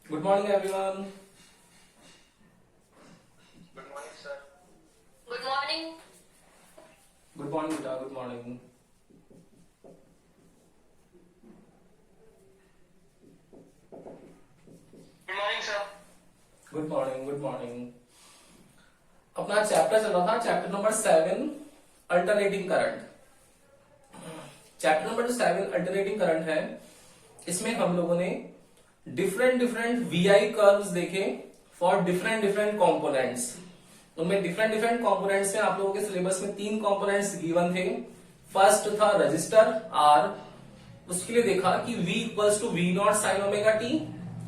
Good morning, everyone. Good morning, sir. Good morning. Good morning, beta. Good morning. Good morning, sir. Good morning. Good morning. अपना chapter चल रहा था, chapter number 7 alternating current. Chapter number 7 alternating current है। इसमें हम लोगों ने different different VI curves देखे फॉर डिफरेंट डिफरेंट कंपोनेंट्स। उनमें डिफरेंट डिफरेंट कंपोनेंट्स में आप लोगों के सिलेबस में 3 कंपोनेंट्स गिवन थे। फर्स्ट था रजिस्टर आर, उसके लिए देखा कि V equals to V naught sine omega t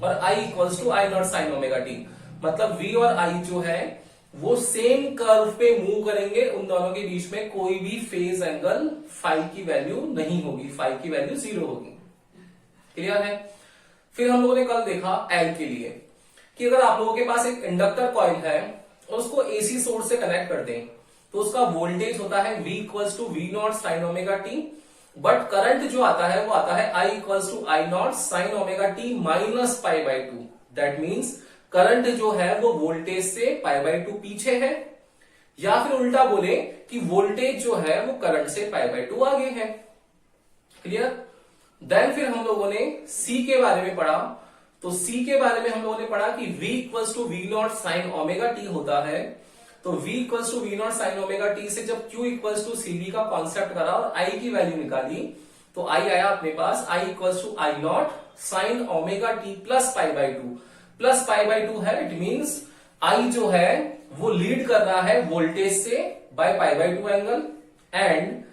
और I equals to I naught sine omega T. मतलब V और I जो है वो सेम कर्व पे मूव करेंगे, उन दोनों के बीच में कोई भी फेज एंगल फाई की वैल्यू नहीं होगी, फाई की वैल्यू 0 होगी। क्लियर है। फिर हम लोगों ने कल देखा एल के लिए कि अगर आप लोगों के पास एक इंडक्टर कॉइल है और उसको एसी सोर्स से कनेक्ट कर दें तो उसका वोल्टेज होता है V equals to V naught sine omega t, but current जो आता है वो आता है I equals to I naught sine omega t minus pi by two. That means current जो है वो वोल्टेज से पाई बाई टू पीछे है, या फिर उल्टा बोले कि वोल्टेज जो है वो करंट से पाई बाई टू आगे है। क्लियर। देन फिर हम लोगों ने सी के बारे में पढ़ा। तो सी के बारे में हम लोगों ने पढ़ा कि V equals to V naught sine omega t होता है। तो V equals to V naught sine omega t से जब Q इक्वल्स टू सीवी का कॉन्सेप्ट करा और I की वैल्यू निकाली तो I आया अपने पास I equals to I naught sine omega t plus pi by two. Plus pi by two है, इट मीन्स I जो है वो लीड कर रहा है वोल्टेज से by pi by to angle, and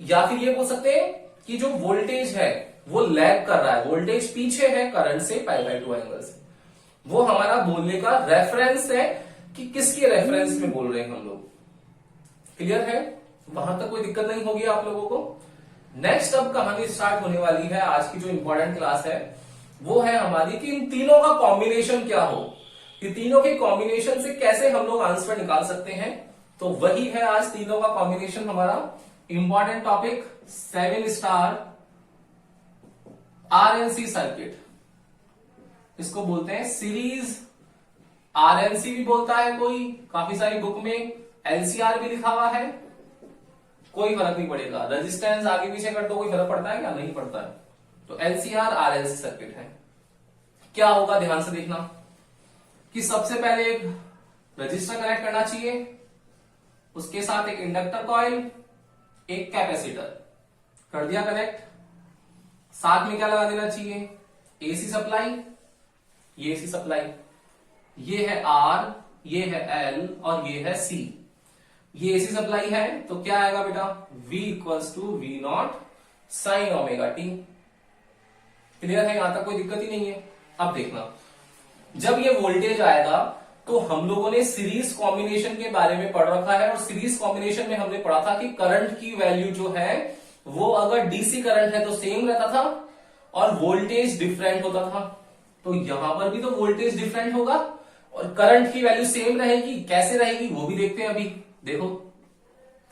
या फिर ये बोल सकते हैं कि जो वोल्टेज है वो लैग कर रहा है, वोल्टेज पीछे है करंट से पाई बाई टू एंगल से। वो हमारा बोलने का रेफरेंस है कि किसके रेफरेंस में बोल रहे हैं हम लोग। क्लियर है। वहां तक कोई दिक्कत नहीं होगी आप लोगों को। नेक्स्ट अब कहानी स्टार्ट होने वाली है। आज की जो इंपॉर्टेंट क्लास है वो है हमारी कि इन तीनों का कॉम्बिनेशन क्या हो, कि तीनों के कॉम्बिनेशन से कैसे हम लोग आंसर निकाल सकते हैं। तो वही है आज तीनों का कॉम्बिनेशन हमारा important topic. 7 star RNC circuit, इसको बोलते हैं सीरीज आरएनसी भी बोलता है कोई, काफी सारी बुक में एलसीआर भी लिखा हुआ है। कोई फर्क नहीं पड़ेगा, रेजिस्टेंस आगे पीछे कर दो, कोई फर्क पड़ता है क्या? नहीं पड़ता है। तो एलसीआर आरएनसी सर्किट है। क्या होगा ध्यान से देखना कि सबसे पहले एक रजिस्टर कनेक्ट करना चाहिए, उसके साथ एक इंडक्टर कॉइल, एक कैपेसिटर कर दिया कनेक्ट। साथ में क्या लगा देना चाहिए? AC supply. ये एसी सप्लाई, ये है आर, ये है एल और ये है सी। ये एसी सप्लाई है तो क्या आएगा बेटा? V equals to V naught sine omega t. Clear है, यहां तक कोई दिक्कत ही नहीं है। अब देखना, जब ये वोल्टेज आएगा तो हम लोगों ने सीरीज कॉम्बिनेशन के बारे में पढ़ रखा है, और सीरीज कॉम्बिनेशन में हमने पढ़ा था कि करंट की वैल्यू जो है वो अगर डीसी करंट है तो सेम रहता था और वोल्टेज डिफरेंट होता था। तो यहां पर भी तो वोल्टेज डिफरेंट होगा और करंट की वैल्यू सेम रहेगी। कैसे रहेगी वो भी देखते हैं अभी। देखो,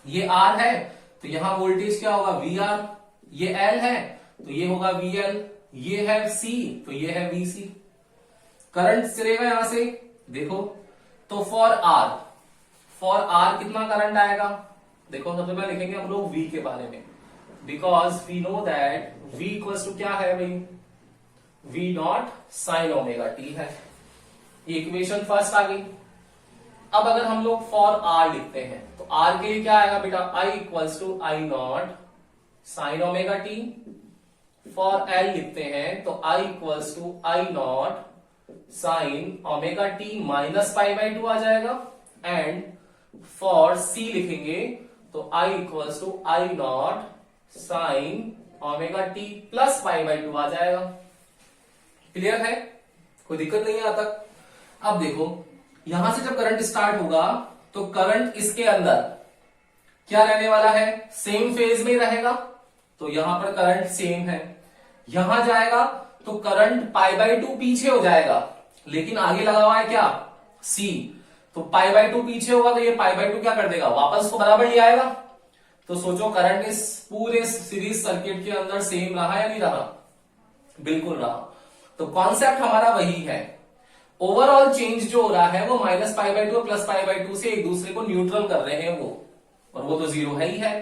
ये R है तो यहां वोल्टेज क्या होगा? VR। ये L है तो ये होगा VL। ये है C तो ये है VC। करंट चलेगा यहां से, देखो। तो फॉर R कितना करंट आएगा? देखो, सबसे पहले लिखेंगे हम लोग V के बारे में, because we know that V equals to क्या है भाई? V naught sine omega t है। इक्वेशन फर्स्ट आ गई। अब अगर हम लोग फॉर R लिखते हैं तो R के लिए क्या आएगा बेटा? I equals to I naught sine omega t. For L लिखते हैं तो I equals to I naught sine omega t minus pi by two आ जाएगा। एंड फॉर C लिखेंगे तो I equals to I naught sine omega t plus pi by two आ जाएगा। Clear है, कोई दिक्कत नहीं है यहां तक। अब देखो, यहां से जब करंट स्टार्ट होगा तो करंट इसके अंदर क्या रहने वाला है? सेम फेज में रहेगा। तो यहां पर करंट सेम है। यहां जाएगा तो करंट पाई बाई टू पीछे हो जाएगा, लेकिन आगे लगा हुआ है क्या? C। तो पाई बाई टू पीछे होगा तो ये पाई बाई टू क्या कर देगा? वापस उसको बराबर ले आएगा। तो सोचो, करंट इस पूरे सीरीज सर्किट के अंदर सेम रहा या नहीं रहा? बिल्कुल रहा। तो कॉन्सेप्ट हमारा वही है, ओवरऑल चेंज जो हो रहा है वो -π/2 और +π/2 से एक दूसरे को न्यूट्रल कर रहे हैं वो, और वो तो जीरो है ही है,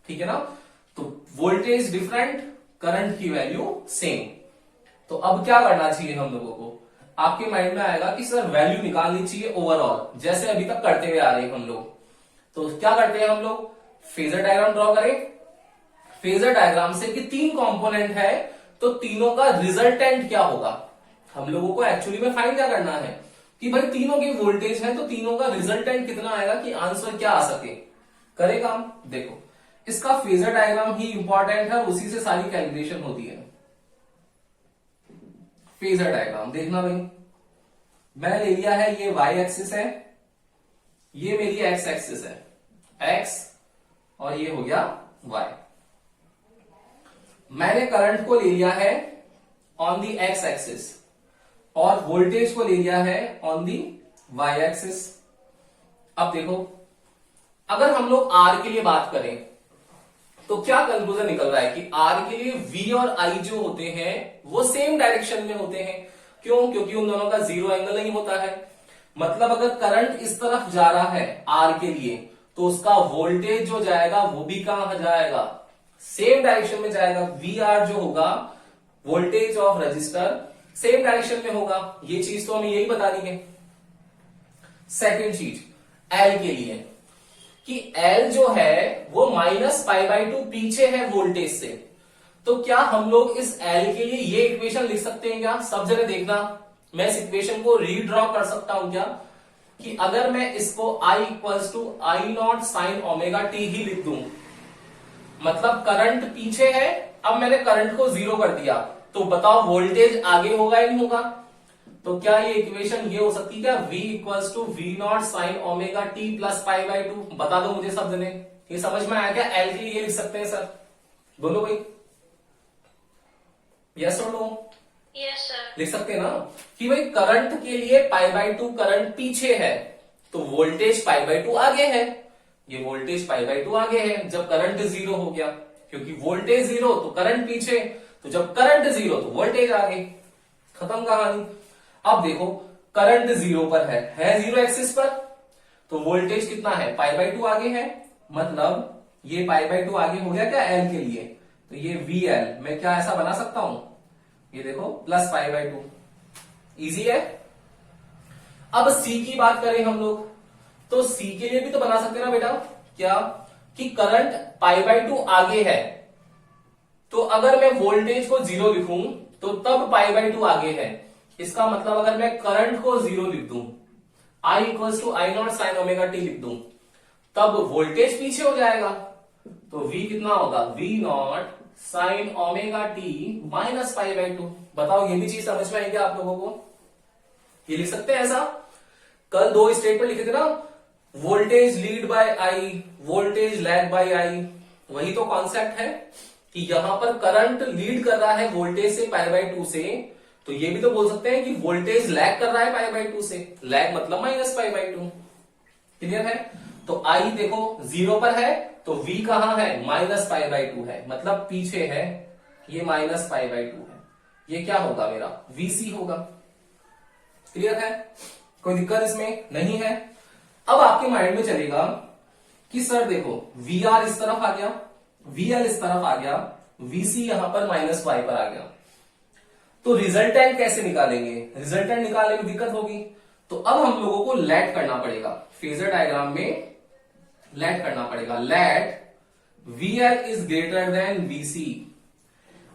ठीक है ना। तो वोल्टेज डिफरेंट, करंट की वैल्यू सेम। तो अब क्या करना चाहिए हम लोगों को, आपके माइंड में आएगा कि सर वैल्यू निकालनी चाहिए ओवरऑल, जैसे अभी तक करते हुए आ रहे हैं हम लोग। तो क्या करते हैं हम लोग, फेजर डायग्राम ड्रॉ करें। फेजर डायग्राम से कि 3 कंपोनेंट है तो तीनों का रिजल्टेंट क्या होगा, हम लोगों को एक्चुअली में फाइंड क्या करना है कि भाई तीनों की वोल्टेज है तो तीनों का रिजल्टेंट कितना आएगा कि आंसर क्या आ सके। करेगा हम, देखो इसका फेजर डायग्राम ही इंपॉर्टेंट है, उसी से सारी कैलकुलेशन होती है। फेजर डायग्राम देखना भाई, मैंने ले लिया है ये y एक्सिस है, ये मेरी x एक्सिस है, x और ये हो गया y। मैंने करंट को ले लिया है ऑन दी x एक्सिस और वोल्टेज को ले लिया है ऑन दी y एक्सिस। अब देखो अगर हम लोग r के लिए बात करें तो क्या कंक्लूजन निकल रहा है कि r के लिए v और i जो होते हैं वो सेम डायरेक्शन में होते हैं। क्यों, क्योंकि उन दोनों का जीरो एंगल नहीं होता है। मतलब अगर करंट इस तरफ जा रहा है r के लिए तो उसका वोल्टेज जो जाएगा वो भी कहां जाएगा, सेम डायरेक्शन में जाएगा। VR जो होगा voltage of register same direction में होगा, ये चीज तो हमें यही बतानी है। सेकेंड चीज L के लिए कि L जो है वो -π/2 पीछे है वोल्टेज से, तो क्या हम लोग इस L के लिए ये इक्वेशन लिख सकते हैं क्या? सब जगह देखना, मैं इस इक्वेशन को रीड्रॉ कर सकता हूं क्या कि अगर मैं इसको I = I0 sin ωt ही लिख दूं, मतलब करंट पीछे है, अब मैंने करंट को जीरो कर दिया, तो बताओ वोल्टेज आगे होगा या नहीं होगा। तो क्या ये इक्वेशन ये हो सकती है क्या, V = V0 sin ωt + π/2। बता दो मुझे सब जने, ये समझ में आया क्या? L के लिए ये लिख सकते हैं सर, बोलो भाई, यस और नो? Yes, sir. लिख सकते हैं ना कि भाई करंट के लिए π/2 करंट पीछे है तो वोल्टेज π/2 आगे है, ये वोल्टेज π/2 आगे है जब करंट जीरो हो गया, क्योंकि वोल्टेज जीरो तो करंट पीछे, तो जब करंट जीरो तो वोल्टेज आगे, खत्म कहानी। अब देखो करंट जीरो पर है जीरो एक्सिस पर, तो वोल्टेज कितना है, π/2 आगे है, मतलब ये π/2 आगे हो गया क्या L के लिए, तो ये VL मैं क्या ऐसा बना सकता हूं, ये देखो +π/2, इजी है। अब C की बात करें हम लोग, तो C के लिए भी तो बना सकते हैं ना बेटा, क्या कि करंट π/2 आगे है, तो अगर मैं वोल्टेज को जीरो लिखूं तो तब π/2 आगे है। इसका मतलब अगर मैं करंट को जीरो लिख दूं, I = I0 sin ωt लिख दूं, तब वोल्टेज पीछे हो जाएगा, तो V कितना होगा, V0 sin ωt - π/2। बताओ ये भी चीज समझ में आई क्या आप लोगों को? ये लिख सकते हैं ऐसा। कल 2 स्टेटमेंट लिखे थे ना, voltage lead by I, voltage lag by I, वही तो कॉन्सेप्ट है कि यहां पर करंट लीड कर रहा है वोल्टेज से π/2 से, तो ये भी तो बोल सकते हैं कि वोल्टेज लैग कर रहा है π/2 से, लैग मतलब -π/2। क्लियर है? तो I देखो जीरो पर है तो V कहां है, -π/2 है, मतलब पीछे है, ये -π/2 है, ये क्या होगा मेरा VC होगा। क्लियर है? कोई दिक्कत इसमें नहीं है। अब आपके माइंड में चलेगा कि सर देखो VR इस तरफ आ गया, VL इस तरफ आ गया, VC यहां पर -y पर आ गया, तो रिजल्टेंट कैसे निकालेंगे? रिजल्टेंट निकालने में दिक्कत होगी, तो अब हम लोगों को लेट करना पड़ेगा, फेजर डायग्राम में लेट करना पड़ेगा। Let VL is greater than VC।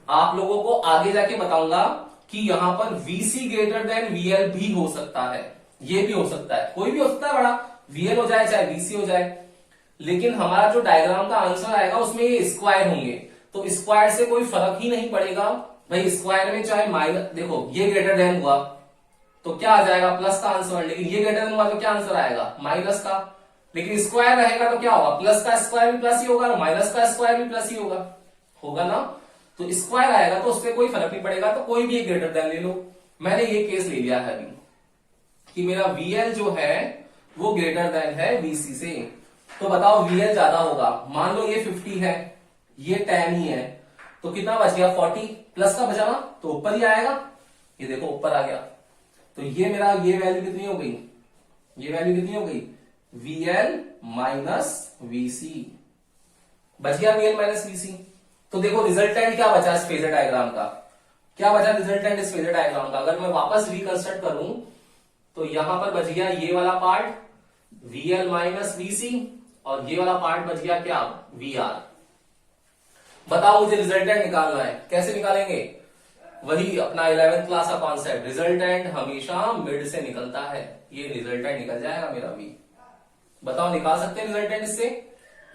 आप लोगों को आगे जाके बताऊंगा कि यहां पर VC ग्रेटर देन VL भी हो सकता है, ये भी हो सकता है, कोई भी हो सकता है बड़ा, VL हो जाए चाहे VC हो जाए, लेकिन हमारा जो डायग्राम का आंसर आएगा उसमें ये स्क्वायर होंगे, तो स्क्वायर से कोई फर्क ही नहीं पड़ेगा भाई। स्क्वायर में चाहे माइनस, देखो ये ग्रेटर देन हुआ तो क्या आ जाएगा, प्लस का आंसर, लेकिन ये ग्रेटर देन हुआ तो क्या आंसर आएगा, माइनस का। लेकिन स्क्वायर रहेगा तो क्या होगा, प्लस का स्क्वायर भी प्लस ही होगा, माइनस का स्क्वायर भी प्लस ही होगा, होगा ना। तो स्क्वायर आएगा तो उससे कोई फर्क नहीं पड़ेगा, तो कोई भी एक ग्रेटर देन ले लो। मैंने ये केस ले लिया है अभी कि मेरा VL जो है वो ग्रेटर देन है VC से, तो बताओ VL ज्यादा होगा, मान लो ये 50 है, ये 10 ही है, तो कितना बच गया 40, प्लस का बचा ना तो ऊपर ही आएगा, ये देखो ऊपर आ गया, तो ये मेरा ये वैल्यू कितनी हो गई, ये वैल्यू कितनी हो गई, VL माइनस VC, बच गया VL माइनस VC। तो देखो रिजल्टेंट क्या बचा इस फेजर डायग्राम का, क्या बचा रिजल्टेंट इस फेजर डायग्राम का। अगर मैं वापस रिकंस्ट्रक्ट करूं तो यहां पर बच गया ये वाला पार्ट VL माइनस VC और ये वाला पार्ट बच गया क्या, VR। बताओ मुझे रिजल्टेंट निकालना है, कैसे निकालेंगे, वही अपना 11th क्लास का कॉन्सेप्ट, रिजल्टेंट हमेशा मिड से निकलता है, ये रिजल्टेंट निकल जाएगा मेरा V। बताओ निकाल सकते हैं रिजल्टेंट इससे,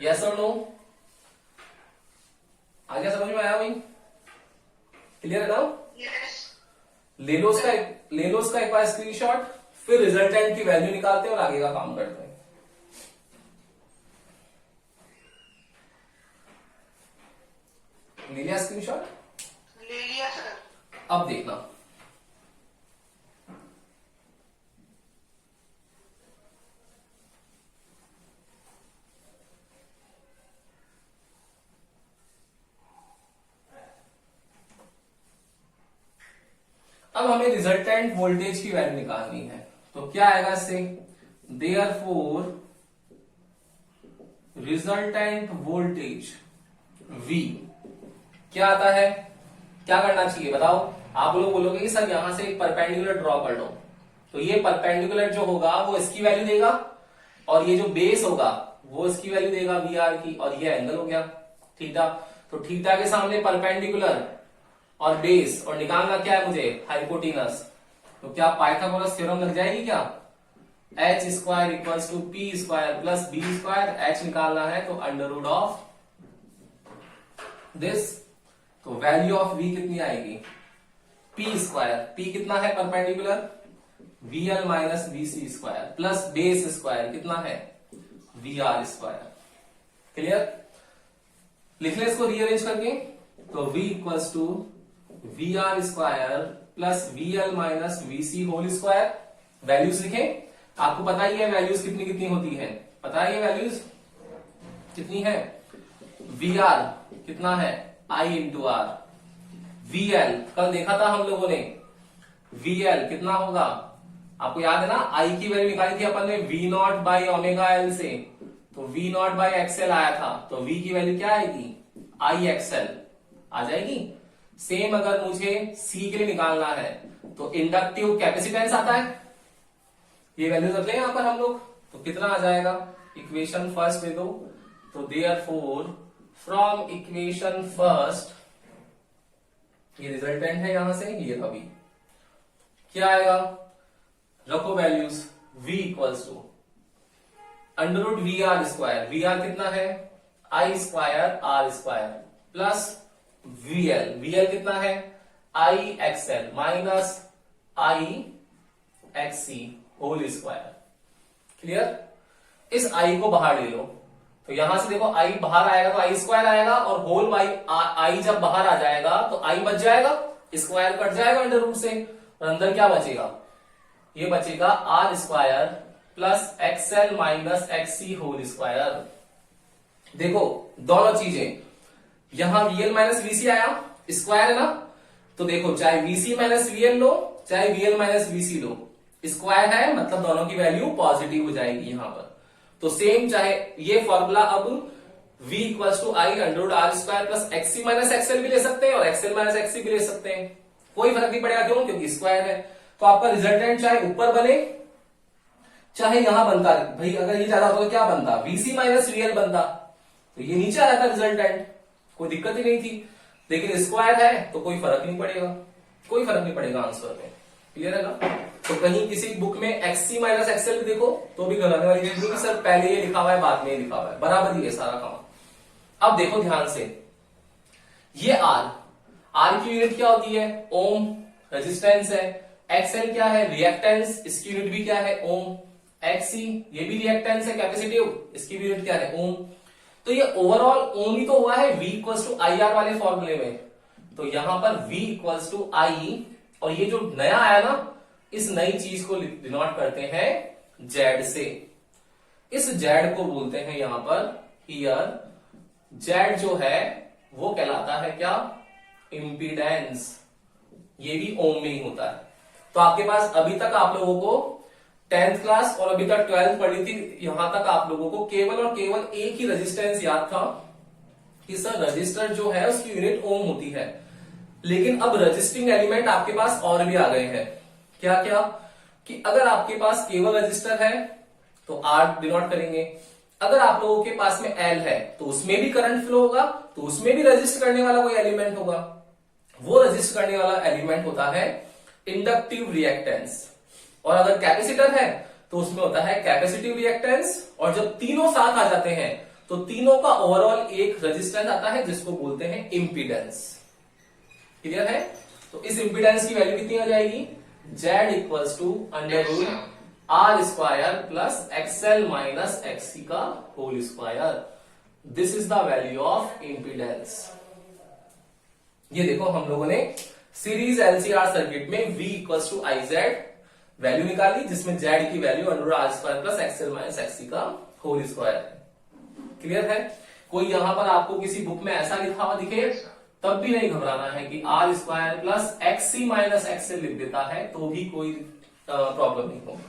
यस और नो, आ गया समझ में आया भाई, क्लियर है ना। Yes. ले लो उसका एक बार स्क्रीनशॉट, फिर रिजल्टेंट की वैल्यू निकालते हैं और आगे का काम करते हैं। ले लिया स्क्रीनशॉट, ले लिया सर। अब देखना, अब हमें रिजल्टेंट वोल्टेज की वैल्यू निकालनी है, तो क्या आएगा इससे, देयरफॉर रिजल्टेंट वोल्टेज V क्या आता है, क्या करना चाहिए बताओ। आप लोग बोलोगे कि सर यहां से एक परपेंडिकुलर ड्रॉ कर लो, तो ये परपेंडिकुलर जो होगा वो इसकी वैल्यू देगा और ये जो बेस होगा वो इसकी वैल्यू देगा VR की, और ये एंगल हो गया थीटा। तो थीटा के सामने परपेंडिकुलर और बेस, और निकालना क्या है मुझे, हाइपोटेनस। तो क्या पाइथागोरस थ्योरम लग जाएगी क्या, h square equals to P square plus B square, h निकालना है तो अंडर रूट ऑफ दिस, तो वैल्यू ऑफ V कितनी आएगी, p स्क्वायर, p कितना है perpendicular, VL minus VC square plus base square कितना है, VR स्क्वायर। क्लियर, लिख ले इसको रीअरेंज करके, तो V equals to VR square plus VL minus VC whole square. Values लिखें, आपको पता ही है वैल्यूज कितनी कितनी होती है, पता है ये वैल्यूज कितनी है, VR कितना है I इंटू आर, VL कल देखा था हम लोगों ने, VL कितना होगा, आपको याद है ना, I की वैल्यू निकाली थी अपन ने V not by omega L से, तो V नॉट बाई XL आया था, तो V की वैल्यू क्या आएगी, IXL आ जाएगी। सेम अगर मुझे C के लिए निकालना है तो इंडक्टिव कैपेसिटेंस आता है, ये वैल्यूज रख लें यहां पर हम लोग, तो कितना आ जाएगा, इक्वेशन फर्स्ट दे दो, तो देयरफॉर फ्रॉम इक्वेशन फर्स्ट, ये रिजल्टेंट है यहां से, ये था V, क्या आएगा, रखो values, V equals to under root VR square, VR कितना है I square R square plus VL कितना है IXL minus IXC whole square. Clear, इस I को बाहर ले लो, तो यहां से देखो I बाहर आएगा तो I स्क्वायर आएगा, और होल I जब बाहर आ जाएगा तो I बच जाएगा, स्क्वायर कट जाएगा अंडर रूट से, और अंदर क्या बचेगा, ये बचेगा R square plus XL minus XC whole square. देखो दोनों चीजें, यहां VL माइनस VC आया, स्क्वायर है ना, तो देखो चाहे VC माइनस VL लो चाहे VL माइनस VC लो, स्क्वायर है मतलब दोनों की वैल्यू पॉजिटिव हो जाएगी यहां पर। तो सेम चाहे ये फॉर्मूला अब V equals to I under root R square plus XC minus XL भी ले सकते हैं और XL माइनस XC भी ले सकते हैं, कोई फर्क नहीं पड़ेगा, क्यों, क्योंकि स्क्वायर है। तो आपका रिजल्टेंट चाहे ऊपर बने चाहे यहां बनता, भाई अगर ये ज्यादा होता तो क्या बनता, VC माइनस VL बनता, तो ये नीचे आया था रिजल्टेंट, कोई दिक्कत ही नहीं थी, लेकिन स्क्वायर है तो कोई फर्क नहीं पड़ेगा, कोई फर्क नहीं पड़ेगा आंसर में। क्लियर है ना। तो कहीं किसी बुक में XC माइनस XL भी देखो तो भी घबराने वाली चीज नहीं कि सर पहले ये लिखा हुआ है बाद में ये लिखा हुआ है, बराबर ही है सारा काम। अब देखो ध्यान से, ये R की यूनिट क्या होती है, ओम, रेजिस्टेंस है, XL क्या है, रिएक्टेंस, इसकी यूनिट भी क्या है, ओम, XC ये भी रिएक्टेंस है, कैपेसिटिव, इसकी भी यूनिट क्या है, ओम। तो ये ओवरऑल ओम ही तो हुआ है V equals to I R वाले फॉर्मूले में, तो यहां पर V इक्वल्स टू आई, और ये जो नया आया ना, इस नई चीज को डिनोट करते हैं Z से, इस Z को बोलते हैं यहां पर हियर, Z जो है वो कहलाता है क्या, इंपीडेंस, ये भी ओम में ही होता है। तो आपके पास अभी तक आप लोगों को 10th क्लास और अभी तक 12th पढ़ी थी, यहां तक आप लोगों को केवल और केवल एक ही रेजिस्टेंस याद था कि सर रजिस्टर जो है उसकी यूनिट ओम होती है। लेकिन अब रजिस्टिंग एलिमेंट आपके पास और भी आ गए हैं। क्या क्या? कि अगर आपके पास केवल रजिस्टर है तो R डिनोट करेंगे, अगर आप लोगों के पास में L है तो उसमें भी करंट फ्लो होगा, तो उसमें भी रजिस्ट करने वाला कोई एलिमेंट होगा। वो रजिस्ट करने वाला एलिमेंट होता है इंडक्टिव रिएक्टेंस। और अगर कैपेसिटर है तो उसमें होता है कैपेसिटिव रिएक्टेंस। और जब तीनों साथ आ जाते हैं तो तीनों का ओवरऑल एक रेजिस्टेंस आता है जिसको बोलते हैं इंपीडेंस। क्लियर है? तो इस इंपीडेंस की वैल्यू कितनी आ जाएगी? Z equals to under root R square plus XL minus XC का whole square. This is the value of impedance. ये देखो हम लोगों ने सीरीज LCR सर्किट में V equals to IZ value निकाली, जिसमें Z की value under R square plus XL minus XC का होल स्क्वायर है। क्लियर है? कोई यहां पर आपको किसी बुक में ऐसा लिखा हुआ दिखे तब भी नहीं घबराना है कि R square plus XC minus XL लिख देता है तो भी कोई प्रॉब्लम नहीं होगी।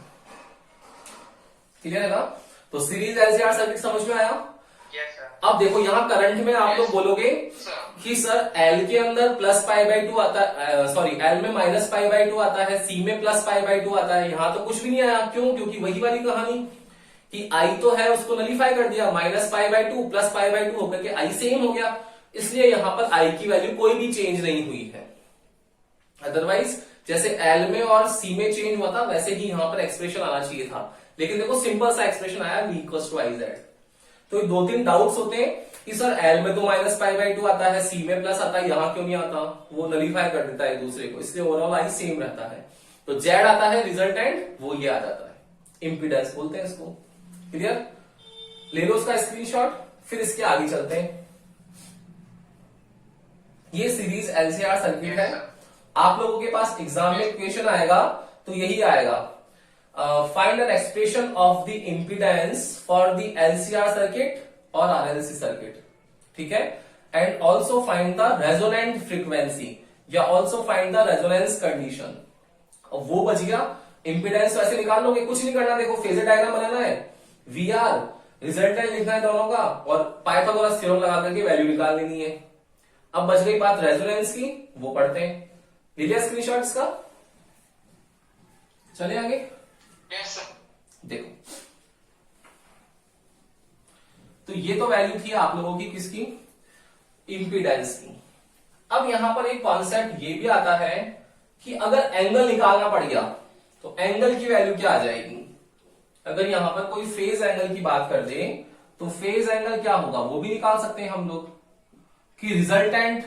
क्लियर है ना? तो सीरीज LCR सर्किट समझ में आया? Yes, sir. अब देखो यहां करंट में आप लोग बोलोगे कि सर L के अंदर प्लस पाई बाई टू आता है, सॉरी L में माइनस पाई बाई टू आता है, C में प्लस पाई बाई टू आता है, यहां तो कुछ भी नहीं आया। क्यों? क्योंकि वही वाली कहानी कि I तो है उसको नलीफाई कर दिया, minus pi by two plus pi by to होकर के I सेम हो गया, इसलिए यहां पर I की वैल्यू कोई भी चेंज नहीं हुई है। अदरवाइज जैसे L में और C में चेंज हुआ था वैसे ही यहां पर एक्सप्रेशन आना चाहिए था, लेकिन देखो सिंपल सा एक्सप्रेशन आया V इक्वल्स टू IZ। तो दो तीन डाउट्स होते हैं कि सर L में तो माइनस पाई बाई टू आता है, C में प्लस आता है, यहां क्यों नहीं आता? वो नलीफाई कर देता है एक दूसरे को, इसलिए ओवरऑल I सेम रहता है। तो Z आता है रिजल्टेंट, वो ये आ जाता है, इंपीडेंस बोलते हैं इसको। क्लियर? ले लो उसका स्क्रीनशॉट, फिर इसके आगे चलते हैं। ये सीरीज LCR सर्किट है। आप लोगों के पास एग्जाम में क्वेश्चन आएगा तो यही आएगा, find an expression of the impedance for the LCR circuit और RLC सर्किट। ठीक है? And also find the resonant frequency या also find the resonance condition. वो बच गया। इंपीडेंस वैसे निकाल लोगे, कुछ नहीं करना, देखो फेजर डायग्राम बनाना है, VR रिजल्टेंट लिखना है दोनों का और पाइथागोरस थ्योरम लगा करके वैल्यू निकाल लेनी है। अब बच गई बात रेजोनेंस की, वो पढ़ते हैं। ले लिया स्क्रीनशॉट्स का? चले आगे। Yes, sir. देखो तो ये तो वैल्यू थी आप लोगों की किसकी? इंपीडेंस की। अब यहां पर एक कॉन्सेप्ट ये भी आता है कि अगर एंगल निकालना पड़ गया तो एंगल की वैल्यू क्या आ जाएगी? अगर यहां पर कोई फेज एंगल की बात कर दे तो फेज एंगल क्या होगा वो भी निकाल सकते हैं हम लोग कि रिजल्टेंट।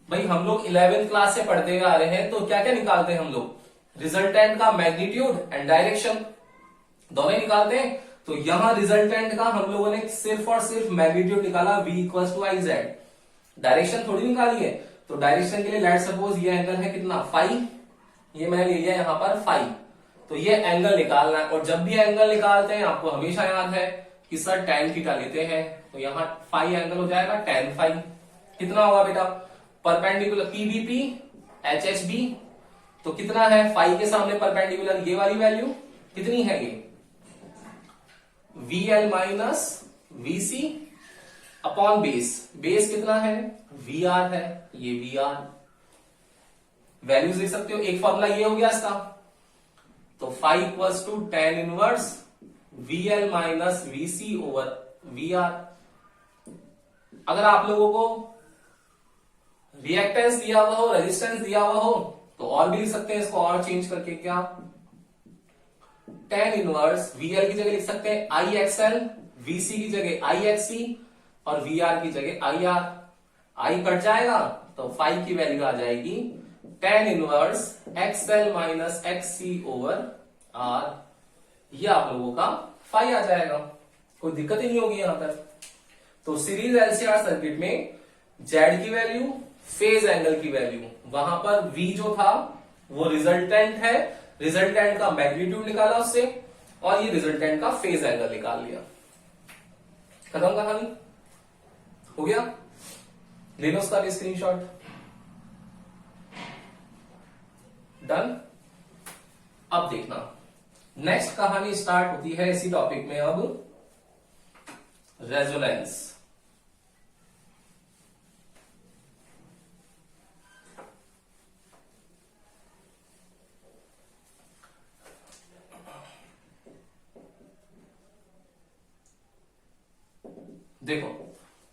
भाई हम लोग 11th क्लास से पढ़ते हुए आ रहे हैं तो क्या क्या निकालते हैं हम लोग? रिजल्टेंट का मैग्नीट्यूड एंड डायरेक्शन दोनों ही निकालते हैं। तो यहां रिजल्टेंट का हम लोगों ने सिर्फ और सिर्फ मैग्नीट्यूड निकाला V equals to IZ, direction थोड़ी निकाली है। तो डायरेक्शन के लिए लेट सपोज ये एंगल है कितना? फाई, ये मैंने ले लिया यहां पर फाई। तो ये एंगल निकालना है और जब भी एंगल निकालते हैं आपको हमेशा याद है कि सर tan थीटा लेते हैं, तो यहां फाई एंगल हो जाएगा tan फाई। कितना होगा बेटा? परपेंडिकुलर PVP HHB, तो कितना है फाई के सामने परपेंडिकुलर? ये वाली वैल्यू कितनी है? ये VL minus VC upon base. Base कितना है? VR है, ये VR वैल्यूज लिख सकते हो। एक फॉर्मूला ये हो गया इसका। तो phi equals to tan inverse VL minus VC over VR। अगर आप लोगों को रिएक्टेंस दिया हुआ हो, रेजिस्टेंस दिया हुआ हो तो और भी लिख सकते हैं इसको और चेंज करके। क्या? tan इनवर्स VL की जगह लिख सकते हैं IXL, VC की जगह IXC और VR की जगह IR। I कट जाएगा तो फाई की वैल्यू आ जाएगी tan inverse XL minus XC over R। ये आप लोगों का फाई आ जाएगा, कोई दिक्कत ही नहीं होगी यहां तक। तो सीरीज LCR सर्किट में Z की वैल्यू, फेज एंगल की वैल्यू, वहां पर V जो था वो रिजल्टेंट है, रिजल्टेंट का मैग्नीट्यूड निकाला उससे और ये रिजल्टेंट का फेज एंगल निकाल लिया। खत्म कहानी, हो गया। ले लो उसका भी स्क्रीनशॉट। डन। अब देखना नेक्स्ट कहानी स्टार्ट होती है इसी टॉपिक में अब, रेजोनेंस। देखो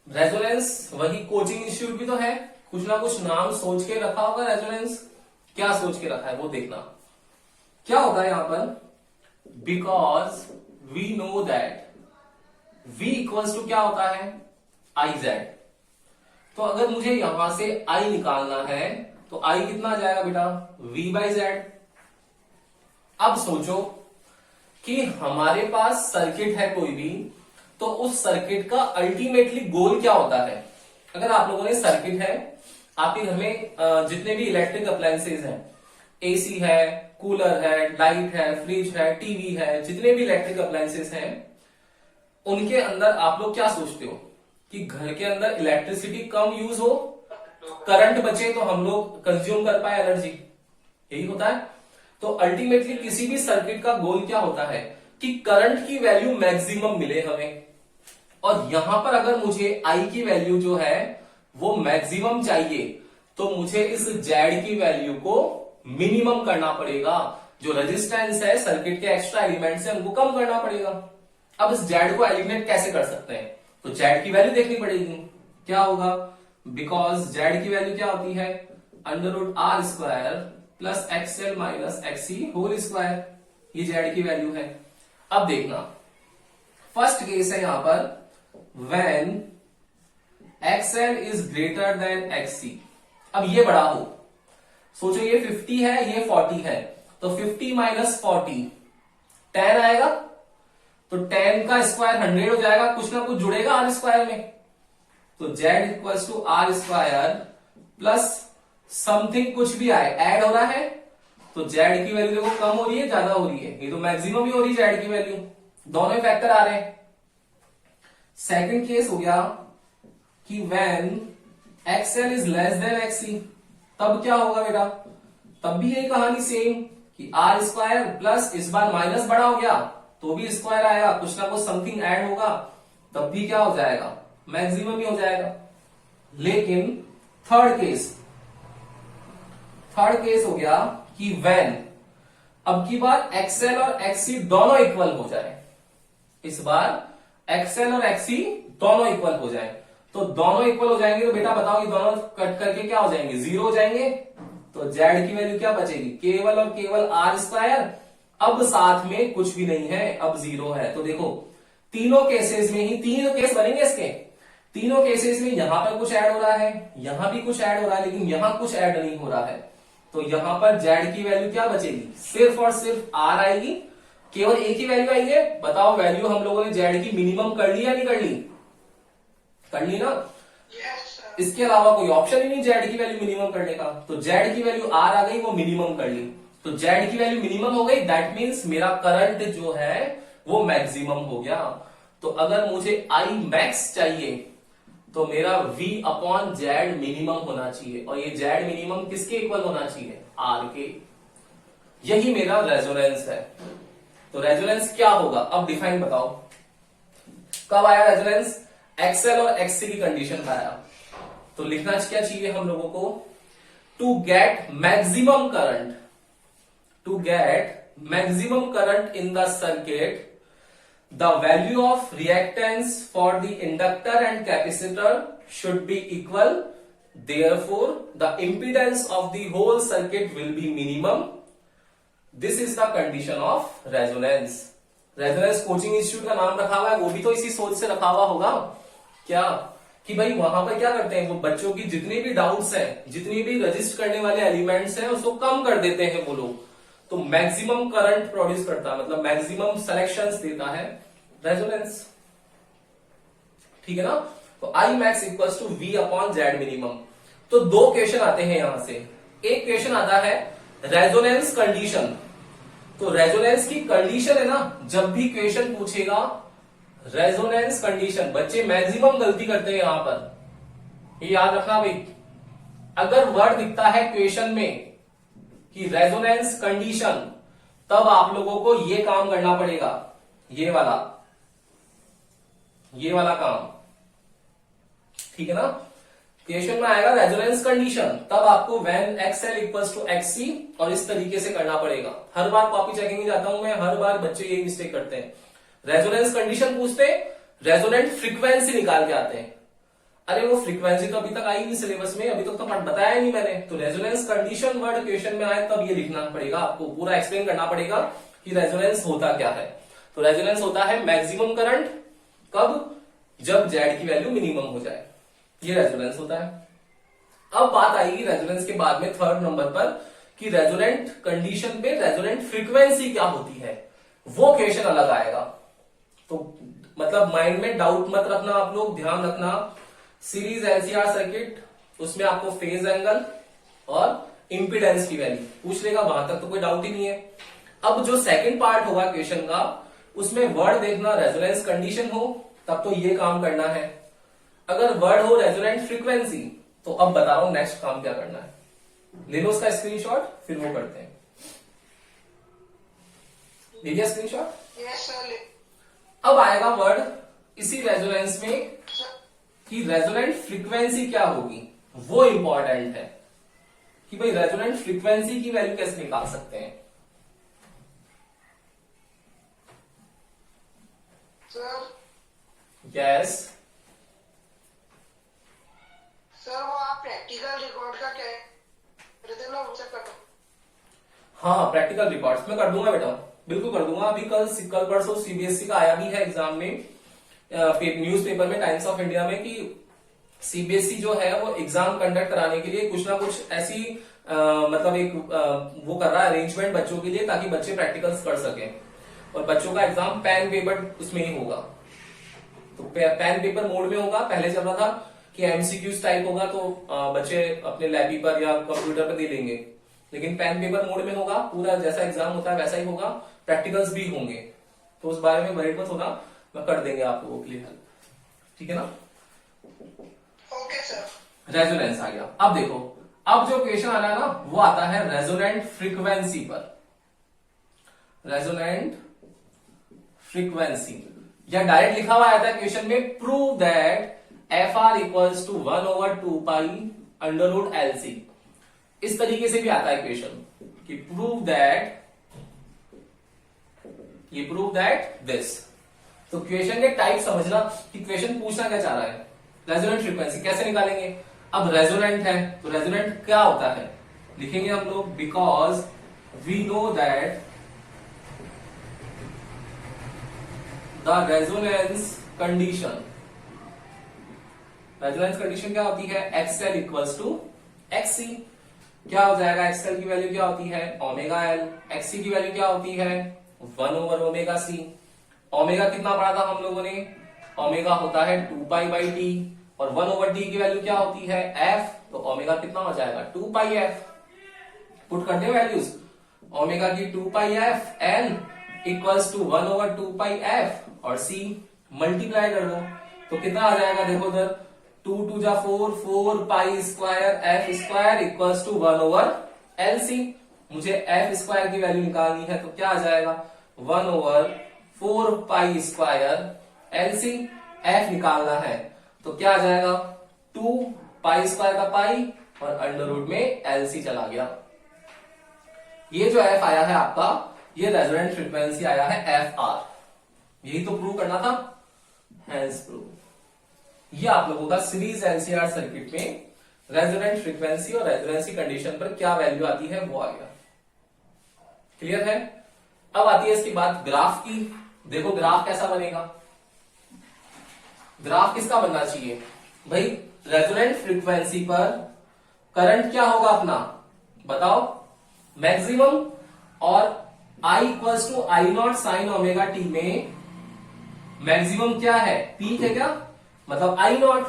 रेजोनेंस वही कोचिंग इंस्टीट्यूट भी तो है, कुछ ना कुछ नाम सोच के रखा होगा रेजोनेंस। क्या सोच के रखा है वो देखना। क्या होगा यहां पर, because we know that V equals to क्या होता है, आई जेड। तो अगर मुझे यहां से I निकालना है तो I कितना आ जाएगा बेटा, V बाई जेड। अब सोचो कि हमारे पास सर्किट है कोई भी, तो उस सर्किट का अल्टीमेटली गोल क्या होता है। अगर आप लोगों ने सर्किट है, आपके घर में जितने भी इलेक्ट्रिक अप्लायंसेज हैं, एसी है, कूलर है, लाइट है, फ्रिज है, टीवी है, जितने भी इलेक्ट्रिक अप्लायंसेज हैं, उनके अंदर आप लोग क्या सोचते हो कि घर के अंदर इलेक्ट्रिसिटी कम यूज हो, करंट बचे तो हम लोग कंज्यूम कर पाए एनर्जी, यही होता है। तो अल्टीमेटली किसी भी सर्किट का गोल क्या होता है कि करंट की वैल्यू मैक्सिमम मिले हमें। और यहां पर अगर मुझे आई की वैल्यू जो है वो मैक्सिमम चाहिए, तो मुझे इस जेड की वैल्यू को मिनिमम करना पड़ेगा। जो रेजिस्टेंस है सर्किट के एक्स्ट्रा एलिमेंट्स है उनको कम करना पड़ेगा। अब इस जेड को एलिमिनेट कैसे कर सकते हैं, तो जेड की वैल्यू देखनी पड़ेगी। क्या होगा, बिकॉज जेड की वैल्यू क्या होती है, √r square plus XL minus XC whole square, ये जेड की वैल्यू है। अब देखना फर्स्ट केस है यहां पर, when XL is greater than XC. अब ये बड़ा हो, सोचो ये 50 है ये 40 है, तो 50 माइनस 40 10 आएगा, तो 10 का स्क्वायर 100 हो जाएगा, कुछ ना कुछ जुड़ेगा आर स्क्वायर में। तो Z equals to R square plus something कुछ भी आए, ऐड हो रहा है, तो जेड की वैल्यू देखो कम हो रही है ज्यादा हो रही है, ये तो मैक्सिमम ही हो रही है जेड की वैल्यू, दोनों फैक्टर आ रहे हैं। सेकंड केस हो गया कि when XL is less than XC, तब क्या होगा बेटा, तब भी यही कहानी सेम कि आर स्क्वायर प्लस इस बार माइनस बड़ा हो गया तो भी स्क्वायर आएगा, कुछ ना कुछ समथिंग ऐड होगा, तब भी क्या हो जाएगा, मैक्सिमम ही हो जाएगा। लेकिन थर्ड केस हो गया कि व्हेन अब की बार एक्सएल और एक्सी दोनों इक्वल हो जाए, इस बार एक्सएल और एक्सी दोनों इक्वल हो जाए। तो दोनों इक्वल हो जाएंगे तो बेटा बताओ ये दोनों कट करके क्या हो जाएंगे, 0 हो जाएंगे। तो जेड की वैल्यू क्या बचेगी, केवल और केवल आर स्क्वायर, अब साथ में कुछ भी नहीं है, अब 0 है। तो देखो तीनों केसेस में ही, तीनों केस बनेंगे इसके, तीनों केसेस में यहां पर कुछ ऐड हो रहा है, यहां भी कुछ ऐड हो रहा है, लेकिन यहां कुछ ऐड नहीं हो रहा है। तो यहां पर जेड की वैल्यू क्या बचेगी, सिर्फ और सिर्फ आर आएगी, केवल एक ही वैल्यू आई है। बताओ वैल्यू हम लोगों ने जेड की मिनिमम कर ली या नहीं कर ली, कर ली ना। Yes sir. इसके अलावा कोई ऑप्शन ही नहीं जेड की वैल्यू मिनिमम करने का। तो जेड की वैल्यू आर आ गई, वो मिनिमम कर ली, तो जेड की वैल्यू मिनिमम हो गई, दैट मीन्स मेरा करंट जो है वो मैक्सिमम हो गया। तो अगर मुझे आई मैक्स चाहिए तो मेरा V अपॉन जेड मिनिमम होना चाहिए, और ये जेड मिनिमम किसके इक्वल होना चाहिए, आर के। यही मेरा रेजोनेंस है। तो रेजोनेंस क्या होगा, अब डिफाइन बताओ, कब आया रेजोनेंस, एक्सएल और एक्ससी की कंडीशन का आया। तो लिखना क्या चाहिए हम लोगों को, to get maximum current in the circuit, the value of reactance for the inductor and capacitor should be equal, therefore the impedance of the whole circuit will be minimum. This is the condition of resonance. Resonance coaching institute का नाम रखा हुआ है, वो भी तो इसी सोच से रखा हुआ होगा क्या, कि भाई वहां पर क्या करते हैं वो, बच्चों की जितनी भी डाउट्स हैं, जितनी भी रजिस्ट करने वाले एलिमेंट्स हैं उसको कम कर देते हैं वो लोग, तो मैक्सिमम करंट प्रोड्यूस करता है, मतलब मैक्सिमम सिलेक्शंस देता है रेजोनेंस, ठीक है ना। तो I max equals to V upon Z minimum. तो दो क्वेश्चन आते हैं यहां से, एक क्वेश्चन आता है रेजोनेंस कंडीशन। तो रेजोनेंस की कंडीशन है ना, जब भी क्वेश्चन पूछेगा रेजोनेंस कंडीशन, बच्चे मैक्सिमम गलती करते हैं यहां पर, ये याद रखना भाई। अगर वर्ड दिखता है क्वेश्चन में कि रेजोनेंस कंडीशन, तब आप लोगों को ये काम करना पड़ेगा, ये वाला काम, ठीक है ना। क्वेश्चन में आएगा रेजोनेंस कंडीशन, तब आपको when XL equals to XC और इस तरीके से करना पड़ेगा। हर बार कॉपी चेकिंग में जाता हूं मैं, हर बार बच्चे यही मिस्टेक करते हैं, रेजोनेंस कंडीशन पूछते, रेजोनेंट फ्रीक्वेंसी निकाल के आते हैं। अरे वो फ्रीक्वेंसी तो अभी तक आई नहीं सिलेबस में, अभी तक तो बताया नहीं मैंने। तो रेजोनेंस कंडीशन वर्ड क्वेश्चन में आए तब ये लिखना पड़ेगा, आपको पूरा एक्सप्लेन करना पड़ेगा कि रेजोनेंस होता क्या है। तो रेजोनेंस होता है मैक्सिमम करंट, कब? जब जेड की वैल्यू मिनिमम हो जाए, ये रेजोनेंस होता है। अब बात आएगी रेजोनेंस के बाद में थर्ड नंबर पर कि रेजोनेंट कंडीशन पे रेजोनेंट फ्रीक्वेंसी क्या होती है, वो क्वेश्चन अलग आएगा। तो मतलब माइंड में डाउट मत रखना, आप लोग ध्यान रखना, सीरीज एलसीआर सर्किट, उसमें आपको फेज एंगल और इंपीडेंस की वैल्यू पूछ लेगा, वहां तक तो कोई डाउट ही नहीं है। अब जो सेकंड पार्ट होगा क्वेश्चन का, उसमें वर्ड देखना रेजोनेंस कंडीशन हो तब तो ये काम करना है, अगर वर्ड हो रेजोनेंट फ्रीक्वेंसी तो अब बता रहा हूं नेक्स्ट काम क्या करना है। ले लो उसका स्क्रीनशॉट, फिर वो करते हैं। ले लिया स्क्रीनशॉट? Yes sir. अब आएगा वर्ड इसी रेजोनेंस में कि रेजोनेंट फ्रीक्वेंसी क्या होगी, वो इंपॉर्टेंट है कि भाई रेजोनेंट फ्रीक्वेंसी की वैल्यू कैसे निकाल सकते हैं। सर यस सर, वो आप प्रैक्टिकल रिकॉर्ड का कह रहे थे ना, उसे कर। हाँ, प्रैक्टिकल रिकॉर्ड्स में कर दूंगा बेटा, बिल्कुल कर दूंगा। अभी कल परसों सीबीएसई का आया भी है एग्जाम में, न्यूज़पेपर में, टाइम्स ऑफ इंडिया में, कि सीबीएसई जो है वो एग्जाम कंडक्ट कराने के लिए कुछ ना कुछ ऐसी मतलब एक वो कर रहा है अरेंजमेंट बच्चों के लिए, ताकि बच्चे प्रैक्टिकल्स कर सकें। और बच्चों का एग्जाम पेन पेपर उसमें ही होगा, तो पेन पेपर मोड में होगा। पहले चल रहा था कि एमसीक्यूज टाइप होगा, तो बच्चे अपने लैपी पर या कंप्यूटर पर दे देंगे, लेकिन पेन पेपर मोड में होगा, पूरा जैसा एग्जाम होता है वैसा ही होगा, प्रैक्टिकल्स भी होंगे। तो उस बारे में वरीड मत होना, मैं कर देंगे आप लोगों के लिए हेल्प, ठीक है ना। Okay sir. रेजोनेंस आ गया। अब देखो, अब जो क्वेश्चन आ रहा है ना, वो आता है रेजोनेंट फ्रीक्वेंसी पर। रेजोनेंट फ्रीक्वेंसी, या डायरेक्ट लिखा हुआ आता है क्वेश्चन में, prove that F R equals to 1/2 pi under root LC. इस तरीके से भी आता है क्वेश्चन कि प्रूव दैट दिस। तो क्वेश्चन के टाइप समझना कि क्वेश्चन पूछना क्या चाह रहा है। रेजोनेंट फ्रीक्वेंसी कैसे निकालेंगे? अब रेजोनेंट है तो रेजोनेंट क्या होता है, लिखेंगे हम लोग, because we know that the resonance condition क्या होती है, एक्सएल इक्वल्स टू एक्ससी। क्या हो जाएगा, एक्सएल की वैल्यू क्या होती है, ओमेगा एल। एक्ससी की वैल्यू क्या होती है, 1/ओमेगा सी। ओमेगा कितना पढ़ा था हम लोगों ने, ओमेगा होता है 2π/t, और 1/t की वैल्यू क्या होती है, f। तो ओमेगा कितना हो जाएगा, 2πf। पुट करते हैं वैल्यूज, ओमेगा की 2πf, n equals to 1/2πf, और c मल्टीप्लाई कर दो तो कितना आ जाएगा, देखो उधर 2 2 जा 4, 4π² f square equals to 1/LC। मुझे f स्क्वायर की वैल्यू निकालनी है, तो क्या आ जाएगा, 1/4π² LC। f निकालना है तो क्या आ जाएगा, 2π² का पाई और अंडर रूट में LC चला गया। ये जो f आया है आपका, ये रेजोनेंट फ्रीक्वेंसी आया है FR। यही तो प्रूव करना था, हैंस प्रूव। ये आप लोगों का सीरीज एलसीआर सर्किट में रेजोनेंट फ्रीक्वेंसी और रेजोनेंसी कंडीशन पर क्या वैल्यू आती है वो आ गया। क्लियर है? अब आती है इसके बाद ग्राफ की। देखो ग्राफ कैसा बनेगा, ग्राफ किसका बनना चाहिए भाई, रेजोनेंट फ्रीक्वेंसी पर करंट क्या होगा अपना, बताओ, मैक्सिमम। और I equals to I0 sine omega T में मैक्सिमम क्या है, पीक है क्या, मतलब I0।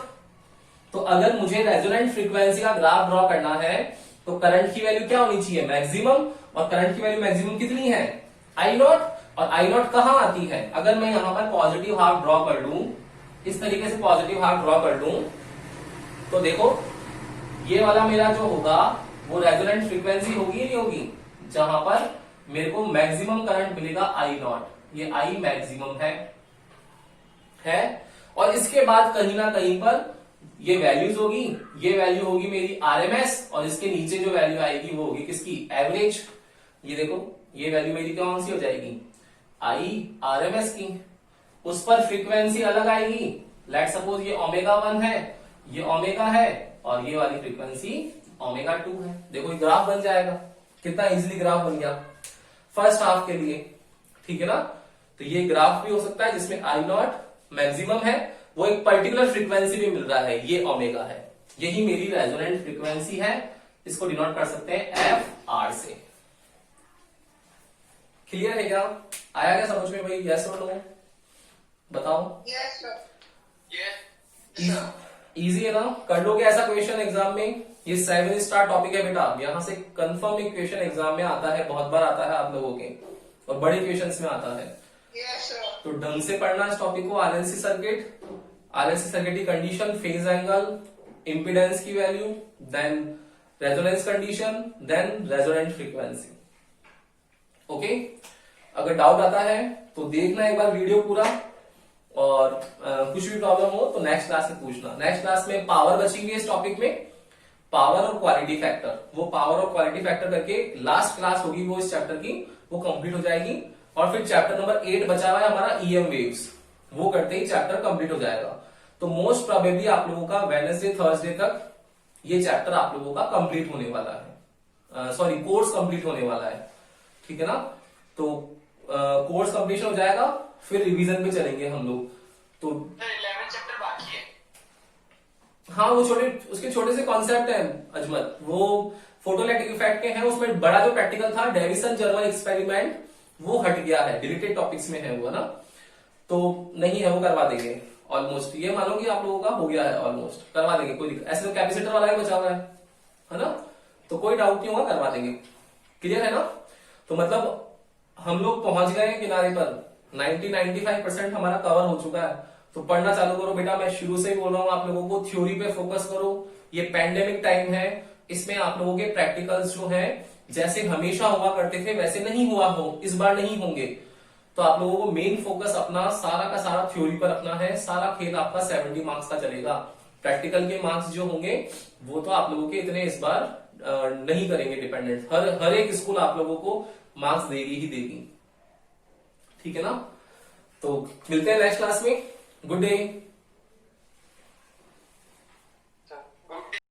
तो अगर मुझे रेजोनेंट फ्रीक्वेंसी का ग्राफ ड्रॉ करना है तो करंट की वैल्यू क्या होनी चाहिए, मैक्सिमम। और करंट की वैल्यू मैक्सिमम कितनी है, I0। और I0 कहां आती है, अगर मैं यहां पर पॉजिटिव हाफ ड्रॉ कर लूं, इस तरीके से पॉजिटिव हाफ ड्रॉ कर लूं, तो देखो ये वाला मेरा जो होगा वो रेजोनेंट फ्रीक्वेंसी होगी या नहीं होगी, जहां पर मेरे को मैक्सिमम करंट मिलेगा आई नॉट, ये आई मैक्सिमम है। और इसके बाद कहीं ना कहीं पर ये वैल्यूज होगी, ये वैल्यू होगी मेरी आरएमएस, और इसके नीचे जो वैल्यू आएगी वो होगी किसकी, एवरेज। ये देखो ये वैल्यू मेरी कौन सी हो जाएगी, आई आरएमएस की। उस पर फ्रीक्वेंसी अलग आएगी, लेट सपोज ये ओमेगा 1 है, ये ओमेगा है, और ये वाली फ्रीक्वेंसी ओमेगा 2 है। देखो ये ग्राफ बन जाएगा, कितना इजीली ग्राफ बन गया फर्स्ट हाफ के लिए, ठीक है ना। तो ये ग्राफ भी हो सकता है जिसमें आई नॉट मैक्सिमम है, वो एक पर्टिकुलर फ्रीक्वेंसी भी मिल रहा है, ये ओमेगा है, यही मेरी रेजोनेंट फ्रीक्वेंसी है। इसको डिनोट कर सकते हैं एफ आर से। क्लियर है क्या, आया क्या समझ में भाई, यस और नो बताओ। Yes sir. यस इजी है ना, कर लोगे ऐसा क्वेश्चन एग्जाम में। ये 7 स्टार टॉपिक है बेटा, यहां से कंफर्म एक क्वेश्चन एग्जाम में आता है, बहुत बार आता है आप लोगों के, और बड़े क्वेश्चंस में आता है। Yes sir. तो ढंग से पढ़ना इस टॉपिक को। आरएलसी सर्किट की कंडीशन, फेज एंगल, इंपिडेंस की value, then resonance condition, then resonant frequency. Okay, अगर डाउट आता है तो देखना एक बार वीडियो पूरा, और कुछ भी प्रॉब्लम हो तो नेक्स्ट क्लास में पूछना। नेक्स्ट क्लास में पावर बचेंगे इस टॉपिक में, पावर और क्वालिटी फैक्टर। वो पावर और क्वालिटी फैक्टर करके लास्ट क्लास होगी वो इस चैप्टर की, वो कंप्लीट हो जाएगी। और फिर चैप्टर नंबर 8 बचा हुआ है हमारा ईएम वेव्स, वो करते ही चैप्टर कंप्लीट हो जाएगा। तो मोस्ट प्रोबेबली आप लोगों का वेडनेसडे थर्सडे तक ये चैप्टर आप लोगों का कंप्लीट होने वाला है, सॉरी कोर्स कंप्लीट होने वाला है, ठीक है ना। तो कोर्स कंप्लीशन हो जाएगा, फिर रिवीजन पे चलेंगे हम लोग। तो 11 चैप्टर बाकी है। हाँ, वो उसके छोटे से कॉन्सेप्ट हैं अजमत, वो फोटोइलेक्ट्रिक इफेक्ट के हैं। उसमें बड़ा जो प्रैक्टिकल था डेविसन जर्मन एक्सपेरिमेंट, वो हट गया है, डिलीटेड टॉपिक्स में है वो ना, तो नहीं है, वो करवा देंगे ऑलमोस्ट। ये मानो कि आप लोगों का हो गया है ऑलमोस्ट, करवा देंगे, कोई दिक्कत। ऐसे तो कैपेसिटर वाला ही बचा हुआ है ना, तो कोई डाउट नहीं होगा, करवा देंगे। क्लियर है ना। तो मतलब हम लोग पहुंच गए हैं किनारे पर, 90-95% हमारा कवर हो चुका है। तो पढ़ना चालू करो बेटा, मैं शुरू से ही बोल रहा हूँ आप लोगों को, थ्योरी पे फोकस करो। ये पैंडेमिक टाइम है, इसमें आप लोगों के प्रैक्टिकल्स जो हैं जैसे हमेशा हुआ करते थे वैसे नहीं हुआ हो, इस बार नहीं होंगे। तो आप लोगों को मेन फोकस अपना सारा का सारा थ्योरी पर रखना है। सारा खेल आपका 70 मार्क्स का चलेगा। प्रैक्टिकल के मार्क्स जो होंगे वो तो आप लोगों के इतने इस बार नहीं करेंगे डिपेंडेंट, हर एक स्कूल आप लोगों को मार्क्स देगी ही देगी, ठीक है ना। तो मिलते हैं नेक्स्ट क्लास में, गुड डे।